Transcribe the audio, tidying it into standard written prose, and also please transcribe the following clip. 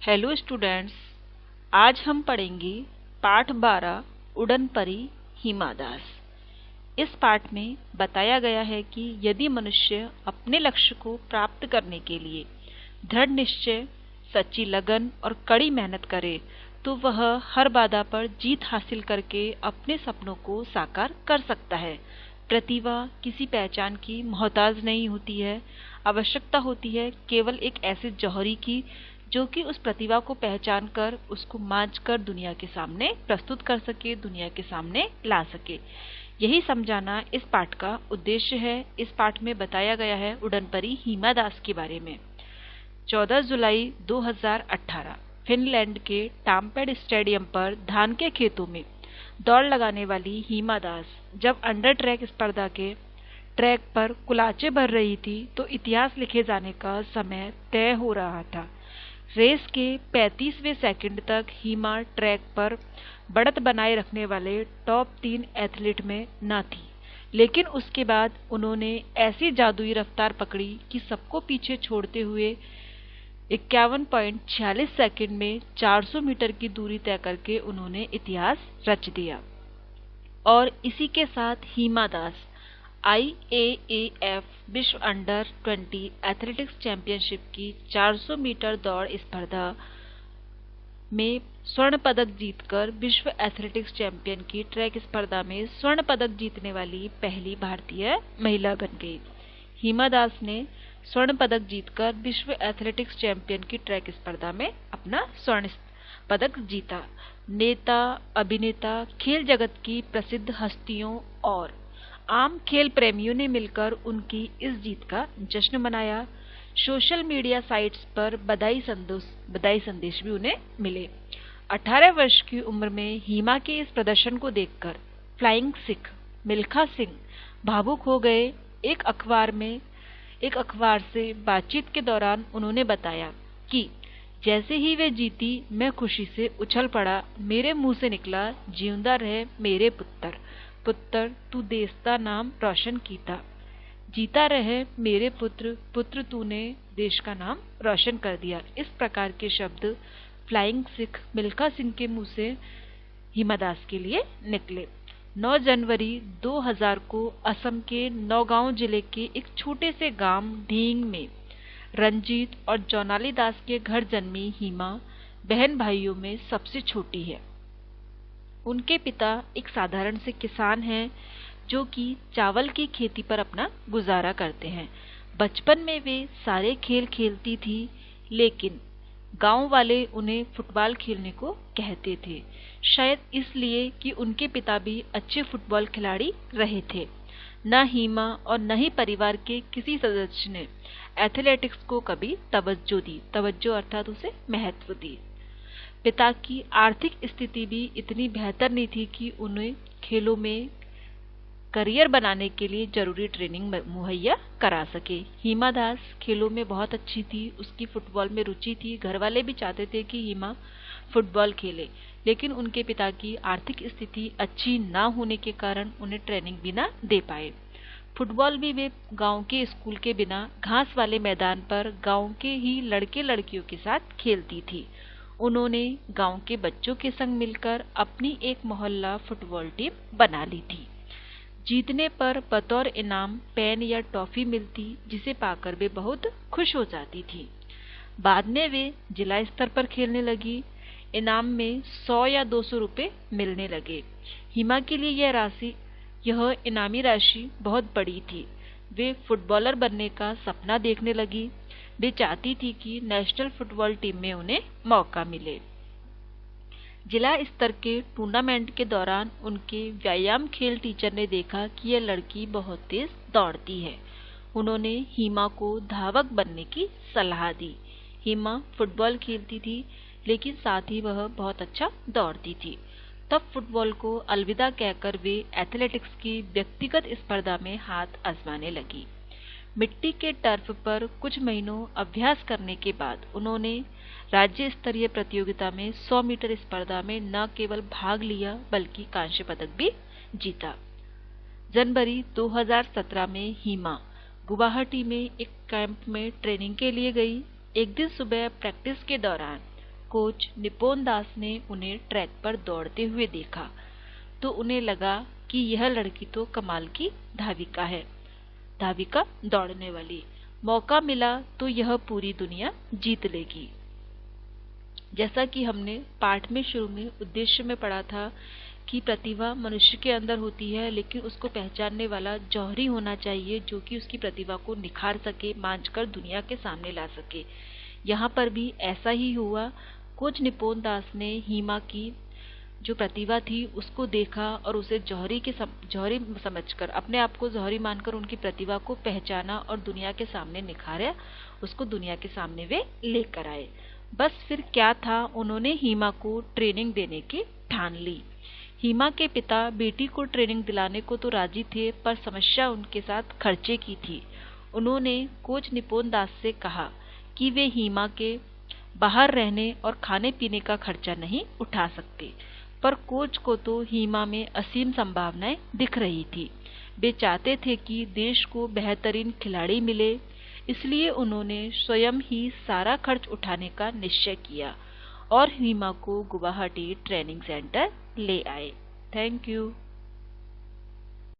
Hello students, आज हम पढ़ेंगे पाठ 12 उड़न परी हिमा दास। इस पाठ में बताया गया है कि यदि मनुष्य अपने लक्ष्य को प्राप्त करने के लिए दृढ़ निश्चय, सच्ची लगन और कड़ी मेहनत करे तो वह हर बाधा पर जीत हासिल करके अपने सपनों को साकार कर सकता है। प्रतिभा किसी पहचान की मोहताज नहीं होती है। आवश्यकता होती है केवल एक ऐसे जौहरी की जो कि उस प्रतिभा को पहचान कर उसको मांझ कर दुनिया के सामने प्रस्तुत कर सके, दुनिया के सामने ला सके। यही समझाना इस पाठ का उद्देश्य है। इस पाठ में बताया गया है उड़न परी हिमा दास के बारे में। 14 जुलाई 2018 फिनलैंड के टाम्पेड स्टेडियम पर धान के खेतों में दौड़ लगाने वाली हिमा दास जब अंडर ट्रैक स्पर्धा के ट्रैक पर कुलाचे भर रही थी तो इतिहास लिखे जाने का समय तय हो रहा था। रेस के 35वें सेकंड तक हिमा ट्रैक पर बढ़त बनाए रखने वाले टॉप 3 एथलीट में न थी, लेकिन उसके बाद उन्होंने ऐसी जादुई रफ्तार पकड़ी कि सबको पीछे छोड़ते हुए 51.46 सेकंड में 400 मीटर की दूरी तय करके उन्होंने इतिहास रच दिया। और इसी के साथ हिमा दास IAAF विश्व अंडर 20 एथलेटिक्स चैंपियनशिप की 400 मीटर दौड़ स्पर्धा में स्वर्ण पदक जीतकर विश्व एथलेटिक्स चैंपियन की ट्रैक स्पर्धा में स्वर्ण पदक जीतने वाली पहली भारतीय महिला बन गई। हिमा दास ने स्वर्ण पदक जीतकर विश्व एथलेटिक्स चैंपियन की ट्रैक स्पर्धा में अपना स्वर्ण पदक जीता। नेता, अभिनेता, खेल जगत की प्रसिद्ध हस्तियों और आम खेल प्रेमियों ने मिलकर उनकी इस जीत का जश्न मनाया। सोशल मीडिया साइट्स पर बधाई संदेश भी उन्हें मिले। 18 वर्ष की उम्र में हिमा के इस प्रदर्शन को देखकर फ्लाइंग सिख मिल्खा सिंह भावुक हो गए। एक अखबार से बातचीत के दौरान उन्होंने बताया कि जैसे ही वे जीती मैं खुशी से उछल पड़ा। मेरे मुंह से निकला, जिंदा रहे मेरे पुत्र, पुत्र तू देश का नाम रोशन कीता। जीता रहे मेरे पुत्र, पुत्र तूने देश का नाम रोशन कर दिया। इस प्रकार के शब्द फ्लाइंग सिख मिल्खा सिंह के मुंह से हिमा दास के लिए निकले। 9 जनवरी 2000 को असम के नौगांव जिले के एक छोटे से गांव ढींग में रंजीत और जोनाली दास के घर जन्मी हिमा बहन भाइयों में सबसे छोटी है। उनके पिता एक साधारण से किसान हैं जो कि चावल की खेती पर अपना गुजारा करते हैं। बचपन में वे सारे खेल खेलती थी, लेकिन गांव वाले उन्हें फुटबॉल खेलने को कहते थे, शायद इसलिए कि उनके पिता भी अच्छे फुटबॉल खिलाड़ी रहे थे। न हिमा और न ही परिवार के किसी सदस्य ने एथलेटिक्स को कभी तवज्जो अर्थात उसे महत्व दी। पिता की आर्थिक स्थिति भी इतनी बेहतर नहीं थी कि उन्हें खेलों में करियर बनाने के लिए जरूरी ट्रेनिंग मुहैया करा सके। हिमा दास खेलों में बहुत अच्छी थी, उसकी फुटबॉल में रुचि थी। घर वाले भी चाहते थे कि हिमा फुटबॉल खेले, लेकिन उनके पिता की आर्थिक स्थिति अच्छी ना होने के कारण उन्हें ट्रेनिंग भी ना दे पाए। फुटबॉल भी वे गांव के स्कूल के बिना घास वाले मैदान पर गांव के ही लड़के लड़कियों के साथ खेलती थी। उन्होंने गांव के बच्चों के संग मिलकर अपनी एक मोहल्ला फुटबॉल टीम बना ली थी। जीतने पर बतौर इनाम पेन या टॉफी मिलती, जिसे पाकर वे बहुत खुश हो जाती थी। बाद में वे जिला स्तर पर खेलने लगी। इनाम में 100 या 200 रुपए मिलने लगे। हिमा के लिए यह इनामी राशि बहुत बड़ी थी। वे फुटबॉलर बनने का सपना देखने लगी। वे चाहती थी कि नेशनल फुटबॉल टीम में उन्हें मौका मिले। जिला स्तर के टूर्नामेंट के दौरान उनके व्यायाम खेल टीचर ने देखा कि यह लड़की बहुत तेज दौड़ती है। उन्होंने हिमा को धावक बनने की सलाह दी। हिमा फुटबॉल खेलती थी, लेकिन साथ ही वह बहुत अच्छा दौड़ती थी। तब फुटबॉल को अलविदा कहकर वे एथलेटिक्स की व्यक्तिगत स्पर्धा में हाथ आजमाने लगी। मिट्टी के टर्फ पर कुछ महीनों अभ्यास करने के बाद उन्होंने राज्य स्तरीय प्रतियोगिता में 100 मीटर स्पर्धा में न केवल भाग लिया बल्कि कांस्य पदक भी जीता। जनवरी 2017 में हिमा गुवाहाटी में एक कैंप में ट्रेनिंग के लिए गई। एक दिन सुबह प्रैक्टिस के दौरान कोच निपोन दास ने उन्हें ट्रैक पर दौड़ते हुए देखा तो उन्हें लगा कि यह लड़की तो कमाल की धाविका है, धाविका दौड़ने वाली, मौका मिला तो यह पूरी दुनिया जीत लेगी। जैसा कि हमने पाठ में शुरू में उद्देश्य में पढ़ा था कि प्रतिभा मनुष्य के अंदर होती है, लेकिन उसको पहचानने वाला जौहरी होना चाहिए जो कि उसकी प्रतिभा को निखार सके, मांझ कर दुनिया के सामने ला सके। यहाँ पर भी ऐसा ही हुआ। कोच निपोन दास ने हीमा की जो प्रतिभा थी उसको देखा और उसे जौहरी समझकर, अपने आप को जौहरी मानकर उनकी प्रतिभा को पहचाना और दुनिया के सामने निखारा, उसको दुनिया के सामने वे लेकर आए। बस फिर क्या था, उन्होंने हीमा को ट्रेनिंग देने की ठान ली। हीमा के पिता बेटी को ट्रेनिंग दिलाने को तो राजी थे, पर समस्या उनके साथ खर्चे की थी। उन्होंने कोच निपोन दास से कहा कि वे हीमा के बाहर रहने और खाने पीने का खर्चा नहीं उठा सकते, पर कोच को तो हीमा में असीम संभावनाएं दिख रही थी। वे चाहते थे कि देश को बेहतरीन खिलाड़ी मिले, इसलिए उन्होंने स्वयं ही सारा खर्च उठाने का निश्चय किया और हीमा को गुवाहाटी ट्रेनिंग सेंटर ले आए। Thank you.